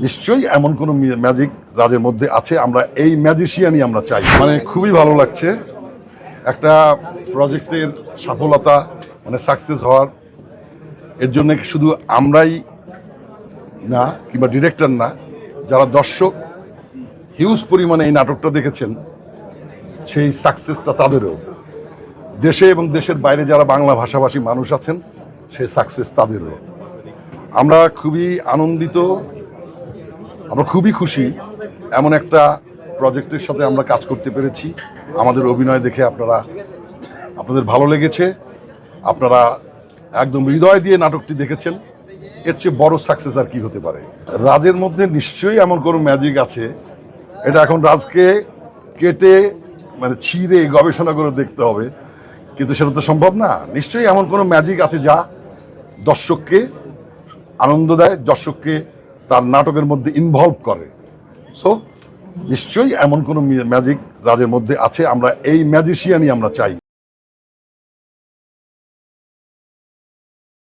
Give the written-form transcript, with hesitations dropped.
নিশ্চয়ই এমন কোনো ম্যাজিক রাজের মধ্যে আছে, আমরা এই ম্যাজিশিয়ানই আমরা চাই। মানে খুবই ভালো লাগছে একটা প্রজেক্টের সফলতা, মানে সাকসেস হওয়ার, এর জন্য শুধু আমরাই না কিংবা ডিরেক্টর না, যারা দর্শক হিউজ পরিমাণে এই নাটকটা দেখেছেন সেই সাকসেসটা তাদেরও। দেশে এবং দেশের বাইরে যারা বাংলা ভাষাভাষী মানুষ আছেন সেই সাকসেস তাদেরও। আমরা খুবই আনন্দিত, আমরা খুবই খুশি এমন একটা প্রজেক্টের সাথে আমরা কাজ করতে পেরেছি। আমাদের অভিনয় দেখে আপনাদের ভালো লেগেছে, আপনারা একদম হৃদয় দিয়ে নাটকটি দেখেছেন। এর চেয়ে বড় সাকসেস আর কি হতে পারে? রাজের মধ্যে নিশ্চয়ই এমন কোনো ম্যাজিক আছে, এটা এখন রাজকে কেটে মানে ছিঁড়ে গবেষণা করে দেখতে হবে, কিন্তু সেটা তো সম্ভব না। নিশ্চয়ই এমন কোনো ম্যাজিক আছে যা দর্শককে আনন্দ দেয়, দর্শককে তার নাটকের মধ্যে ইনভলভ করে। সো নিশ্চয়ই এমন কোনো ম্যাজিক রাজের মধ্যে আছে, আমরা এই ম্যাজিশিয়ানই আমরা চাই।